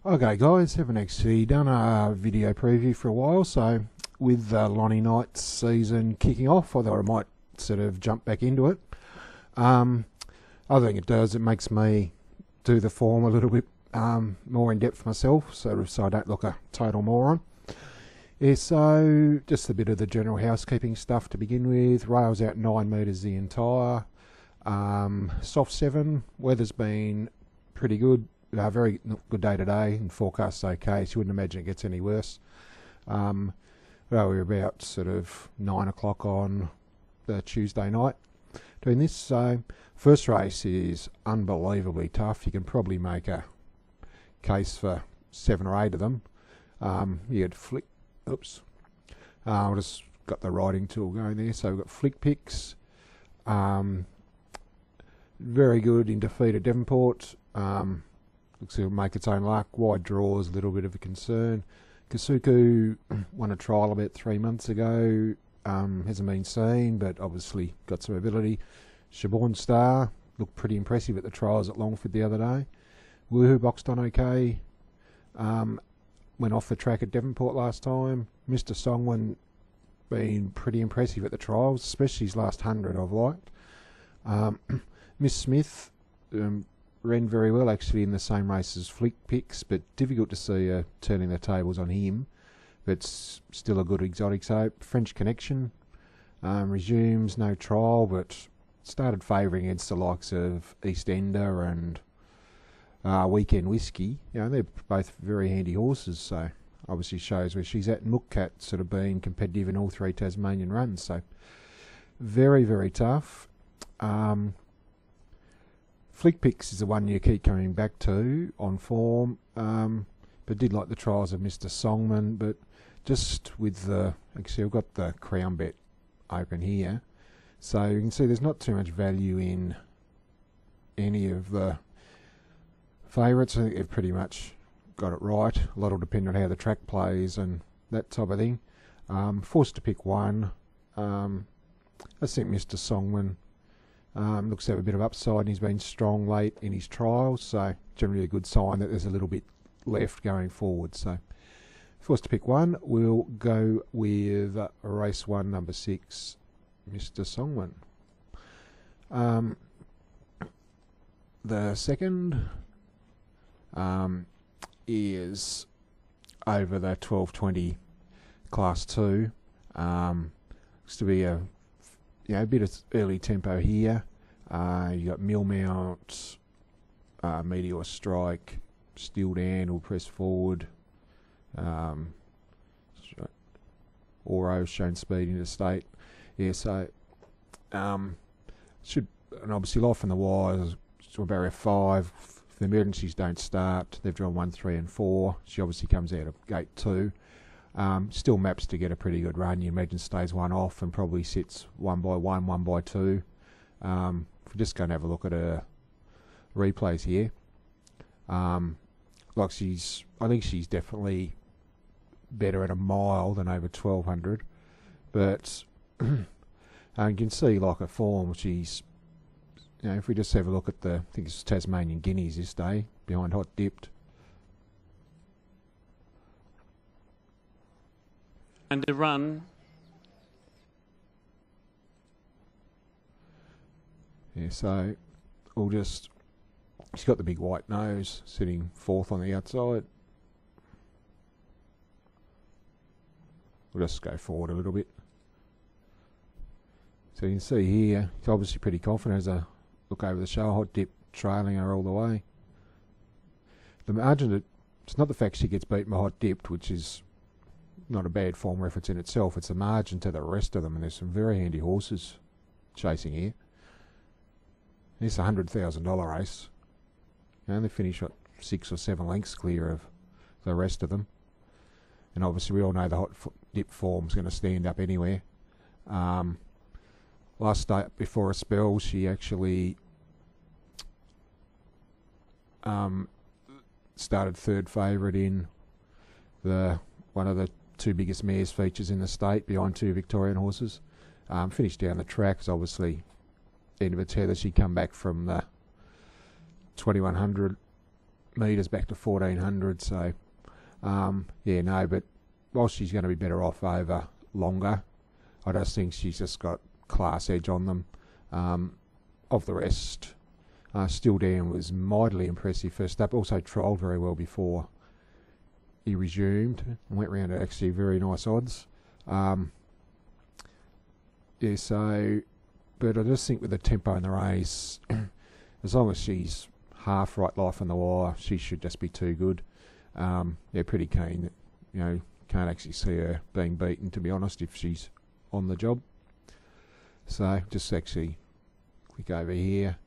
Okay guys, haven't actually done a video preview for a while, so with Lonnie Knight's season kicking off, I thought I might sort of jump back into it. I think it does, it makes me do the form a little bit more in depth myself, so I don't look a total moron. Yeah, so just a bit of the general housekeeping stuff to begin with. Rails out 9 metres the entire. Soft 7, weather's been pretty good. Very good day today, and forecast's okay, so you wouldn't imagine it gets any worse. We're about sort of 9 o'clock on the Tuesday night doing this. So first race is unbelievably tough. You can probably make a case for 7 or 8 of them. You had flick. Oops. I just got the writing tool going there. So we've got flick picks. Very good in defeat at Devonport. Looks like it'll make its own luck. Wide draws, a little bit of a concern. Kasuku won a trial about 3 months ago. Hasn't been seen, but obviously got some ability. Shaborn Star looked pretty impressive at the trials at Longford the other day. Woohoo boxed on okay. Went off the track at Devonport last time. Mr. Songwin been pretty impressive at the trials, especially his last 100 I've liked. Miss Smith ran very well actually in the same race as Flick Picks, but difficult to see turning the tables on him. But still a good exotic soap. French Connection resumes, no trial, but started favouring against the likes of East Ender and Weekend Whiskey. You know, they're both very handy horses, so obviously shows where she's at. Mookcat sort of being competitive in all 3 Tasmanian runs, so very, very tough. Flick Picks is the one you keep coming back to on form, but did like the trials of Mr. Songman, but just with the, actually I've got the Crown Bet open here, so you can see there's not too much value in any of the favourites. I think they've pretty much got it right. A lot will depend on how the track plays and that type of thing. Forced to pick one. I think Mr. Songman looks to have a bit of upside, and he's been strong late in his trials, so generally a good sign that there's a little bit left going forward. So forced to pick one, we'll go with race 1, number 6, Mr. Songman. The second is over the 1220 class 2. Looks to be a bit of early tempo here. You got Millmount, Meteor Strike, Steel Dan will press forward. Oro's shown speed into state. Yeah, so should, and obviously Life on the Wires to barrier 5. If the emergencies don't start, they've drawn 1, 3 and 4. She obviously comes out of gate 2. Still maps to get a pretty good run. You imagine stays 1 off and probably sits 1 by 1, 1 by 2. If we're just going to have a look at her replays here, like I think she's definitely better at a mile than over 1200, but you can see like her form. She's, if we just have a look at I think it's Tasmanian Guineas this day behind Hot Dipped. And the run. Yeah, so she's got the big white nose, sitting 4th on the outside. We'll just go forward a little bit. So you can see here, she's obviously pretty confident as a look over the show. Hot Dip trailing her all the way. The margin, it's not the fact she gets beaten by Hot Dipped, which is not a bad form reference in itself. It's a margin to the rest of them, and there's some very handy horses chasing here. It's a $100,000 race. They finish at 6 or 7 lengths clear of the rest of them, and obviously we all know the Hot Dip form's going to stand up anywhere. Last start before a spell, she actually started 3rd favourite in one of the 2 biggest mares features in the state behind 2 Victorian horses. Finished down the track, because obviously end of a tether. She'd come back from the 2100 metres back to 1400. So yeah, no, but whilst she's going to be better off over longer, I just think she's just got class edge on them. Of the rest, Still Dan was mightily impressive first up. Also trialled very well before he resumed and went round to actually very nice odds. Yeah, so, but I just think with the tempo in the race, as long as she's half right life on the wire, she should just be too good. Yeah, pretty keen that, can't actually see her being beaten, to be honest, if she's on the job. So, just actually click over here.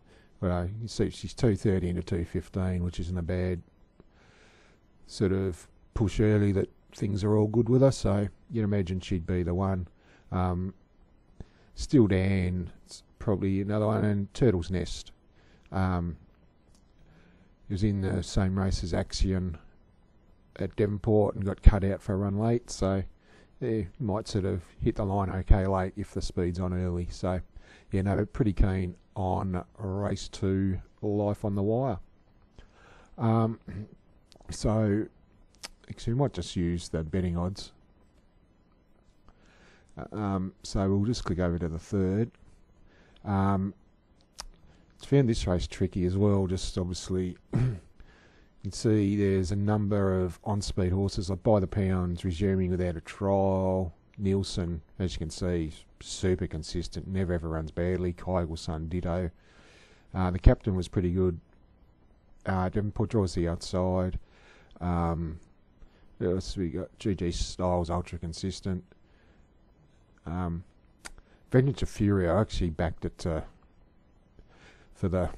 Well, you see she's 230 into 215, which isn't a bad sort of push early that things are all good with her. So, you'd imagine she'd be the one. Still Dan, it's probably another one, and Turtle's Nest. He was in the same race as Axion at Devonport and got cut out for a run late, so yeah, might sort of hit the line okay late if the speed's on early. So yeah, no, pretty keen on race 2, Life on the Wire. So actually we might just use the betting odds. So we'll just click over to the third. Found this race tricky as well. Just obviously, you can see there's a number of on-speed horses like By the Pounds resuming without a trial. Nielsen, as you can see, super consistent, never ever runs badly. Kaigelson ditto. The captain was pretty good. Devonport draws the outside. What else we got? GG Styles ultra consistent. Vengeance of Fury, I actually backed it for the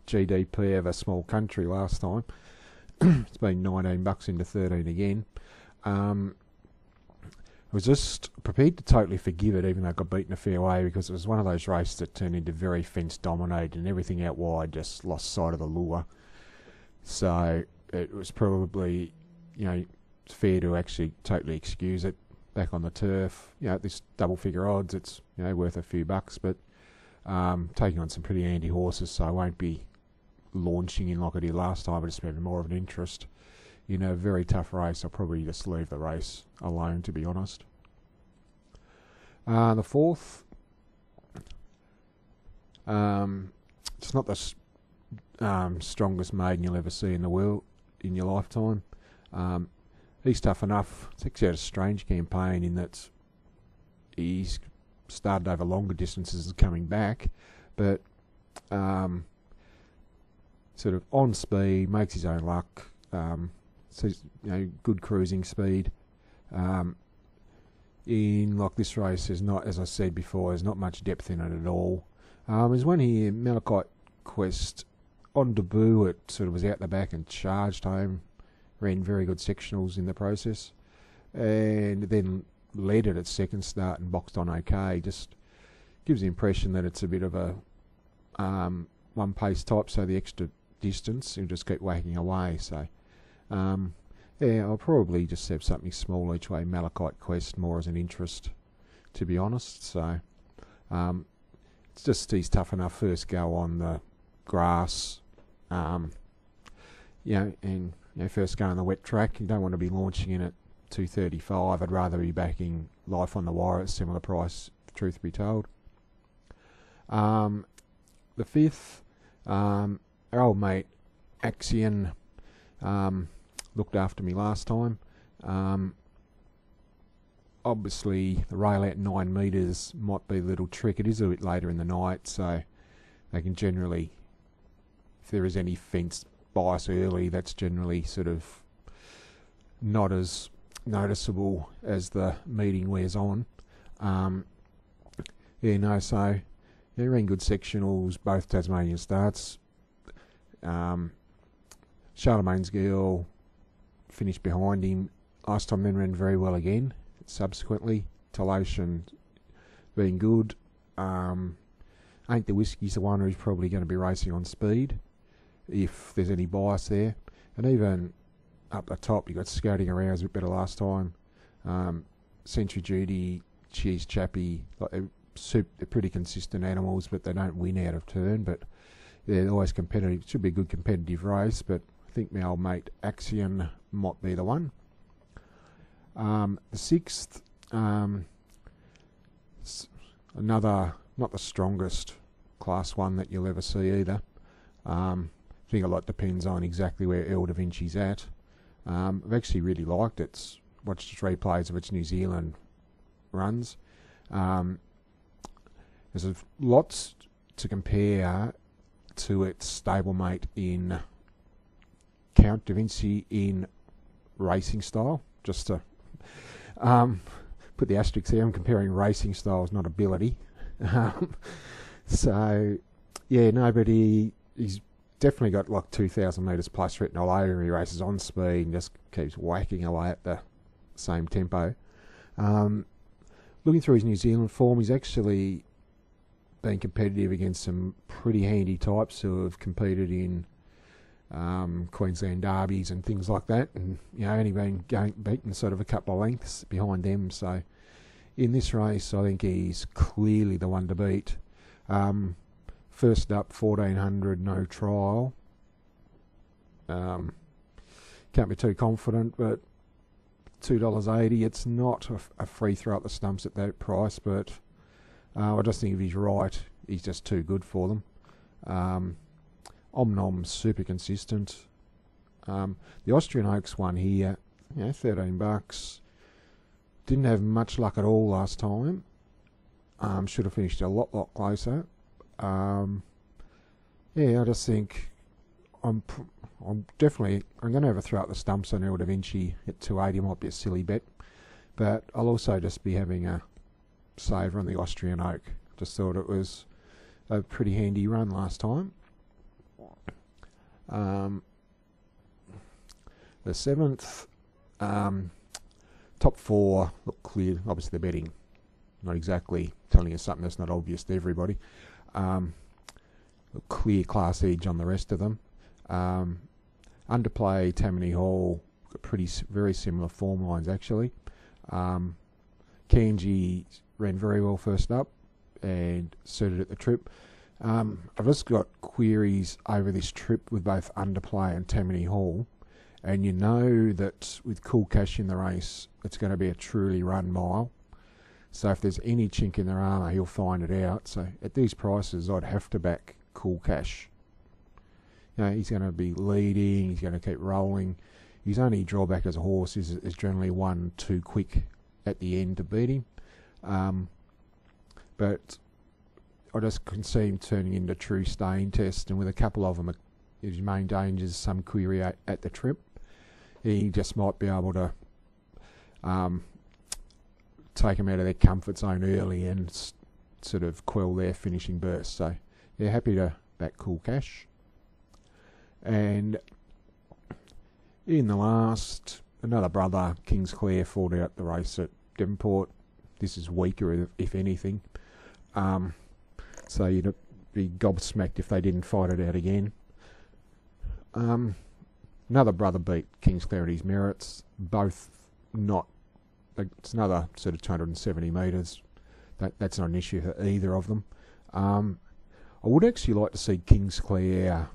GDP of a small country last time. It's been $19 into 13 again. I was just prepared to totally forgive it, even though I got beaten a fair way, because it was one of those races that turned into very fence dominated, and everything out wide just lost sight of the lure. So it was probably, fair to actually totally excuse it. Back on the turf, at this double figure odds, it's worth a few bucks, but taking on some pretty handy horses, so I won't be launching in like I did last time. I just have more of an interest in a very tough race. I'll probably just leave the race alone, to be honest. The fourth, it's not the strongest maiden you'll ever see in the world in your lifetime. He's tough enough. It's actually had a strange campaign in that he's started over longer distances and coming back, but sort of on speed, makes his own luck. So good cruising speed. In like this race, there's not, as I said before, there's not much depth in it at all. There's one here, Malachite Quest on debut. It sort of was out the back and charged home. Ran very good sectionals in the process, and then led it at second start and boxed on okay. Just gives the impression that it's a bit of a one pace type, so the extra distance you'll just keep whacking away. So yeah, I'll probably just have something small each way. Malachite Quest more as an interest, to be honest. So it's just he's tough enough first go on the grass, and first go on the wet track. You don't want to be launching in at 235. I'd rather be backing Life on the Wire at similar price, truth be told. The fifth, our old mate Axion looked after me last time. Obviously, the rail out 9 metres might be a little trick. It is a bit later in the night, so they can generally, if there is any fence bias early, that's generally sort of not as noticeable as the meeting wears on. So ran good sectionals, both Tasmanian starts. Charlemagne's Girl finished behind him last time, then ran very well again subsequently. Talosian being good. Ain't the Whiskey's the one who's probably going to be racing on speed, if there's any bias there. And even up the top, you got Scouting Around, was a bit better last time. Century Duty, Cheese Chappie, they're pretty consistent animals, but they don't win out of turn. But they're always competitive. It should be a good competitive race, but I think my old mate Axion might be the one. The sixth, another, not the strongest Class 1 that you'll ever see either. I think a lot depends on exactly where El Da Vinci's at. I've actually really liked it. Watched replays of its New Zealand runs. There's lots to compare to its stablemate in Count Da Vinci in racing style. Just to put the asterisk there, I'm comparing racing styles, not ability. So, yeah, no, but he's definitely got like 2,000 metres plus written all over him. He races on speed and just keeps whacking away at the same tempo. Looking through his New Zealand form, he's actually been competitive against some pretty handy types who have competed in Queensland derbies and things like that, and only been beaten sort of a couple of lengths behind them. So in this race, I think he's clearly the one to beat. First up, 1,400, no trial. Can't be too confident, but $2.80. It's not a free throw at the stumps at that price, but I just think if he's right, he's just too good for them. Omnom's super consistent. The Austrian Oaks one here, $13. Didn't have much luck at all last time. Should have finished a lot closer. I just think I'm going to have a throw at the stumps on El Da Vinci at 280. Might be a silly bet, but I'll also just be having a saver on the Austrian Oak. Just thought it was a pretty handy run last time. The seventh, top four look clear. Obviously, they're betting, not exactly telling you something that's not obvious to everybody. Clear class edge on the rest of them. Underplay, Tammany Hall, very similar form lines actually. Kanji ran very well first up and suited at the trip. I've just got queries over this trip with both Underplay and Tammany Hall, and you know that with Cool Cash in the race, it's going to be a truly run mile. So if there's any chink in their armour, he'll find it out. So at these prices, I'd have to back Cool Cash. He's going to be leading, he's going to keep rolling. His only drawback as a horse is generally one too quick at the end to beat him. But I just can see him turning into true staying test, and with a couple of them, his main danger is some query at the trip. He just might be able to take them out of their comfort zone early and sort of quell their finishing burst. So, yeah, happy to back Cool Cash. And in the last, another brother, Kingsclair, fought out the race at Devonport. This is weaker, if anything. So you'd be gobsmacked if they didn't fight it out again. Another brother beat Kingsclair at his merits. Both not. It's another sort of 270 metres. That's not an issue for either of them. I would actually like to see Kingsclair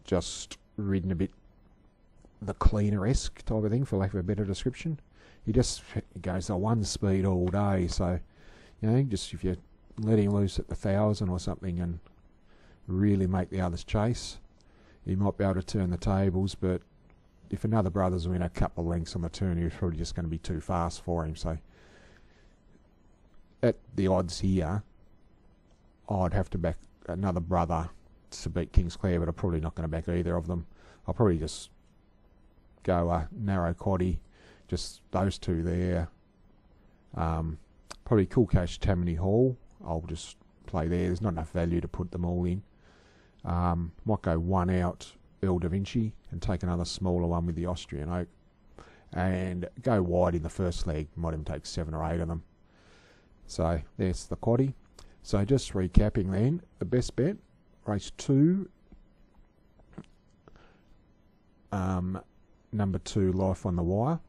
just ridden a bit the cleaner-esque type of thing, for lack of a better description. He just goes the one speed all day, so just if you let him loose at the 1,000 or something and really make the others chase, he might be able to turn the tables. But if another brother's win a couple of lengths on the turn, he's probably just going to be too fast for him. So at the odds here, I'd have to back another brother to beat Kingsclair, but I'm probably not going to back either of them. I'll probably just go a narrow quaddie, just those two there. Probably Cool Cash, Tammany Hall. I'll just play there. There's not enough value to put them all in. Might go one out, El Da Vinci, and take another smaller one with the Austrian Oak. And go wide in the first leg. Might even take 7 or 8 of them. So there's the quaddie. So just recapping then, the best bet, race 2, number 2, Life on the Wire.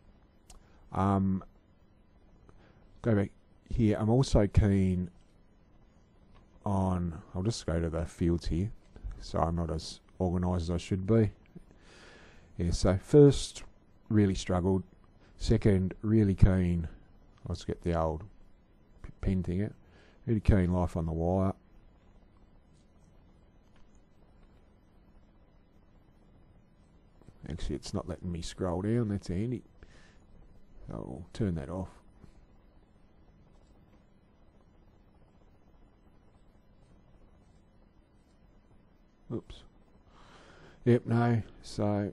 Go back here. I'm also keen on, I'll just go to the fields here. Sorry, I'm not as organised as I should be. Yeah, so first, really struggled. Second, really keen. Let's get the old pen thing out. Really keen life on the wire. Actually, it's not letting me scroll down. That's handy. So I'll turn that off. Oops. Yep, no. So,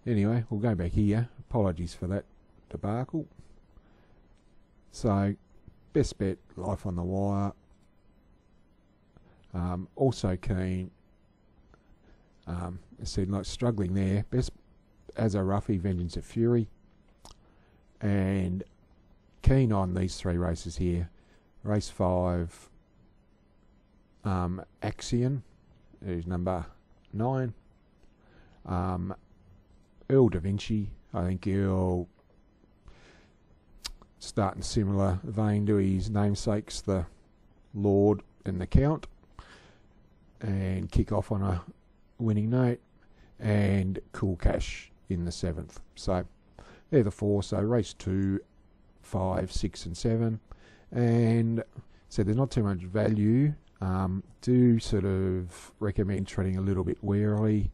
anyway, we'll go back here. Apologies for that debacle. So, best bet, life on the wire. Also keen. I said, like, struggling there. Best as a roughie, Vengeance of Fury. And keen on these 3 races here. Race 5, Axion, who's number 9. Earl Da Vinci, I think he'll start in similar vein to his namesakes, the Lord and the Count, and kick off on a winning note. And Cool Cash in the 7th. So they're the 4. So race 2, 5, 6 and 7. And so there's not too much value. Do sort of recommend treading a little bit warily.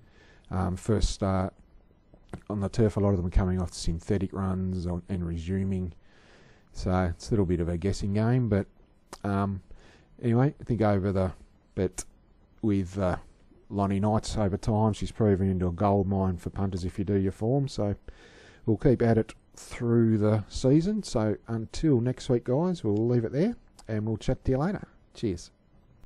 First start on the turf, a lot of them are coming off the synthetic runs and resuming. So it's a little bit of a guessing game. But anyway, I think over the bet with Lonnie Knights over time, she's proven into a gold mine for punters if you do your form. So we'll keep at it through the season. So until next week, guys, we'll leave it there and we'll chat to you later. Cheers.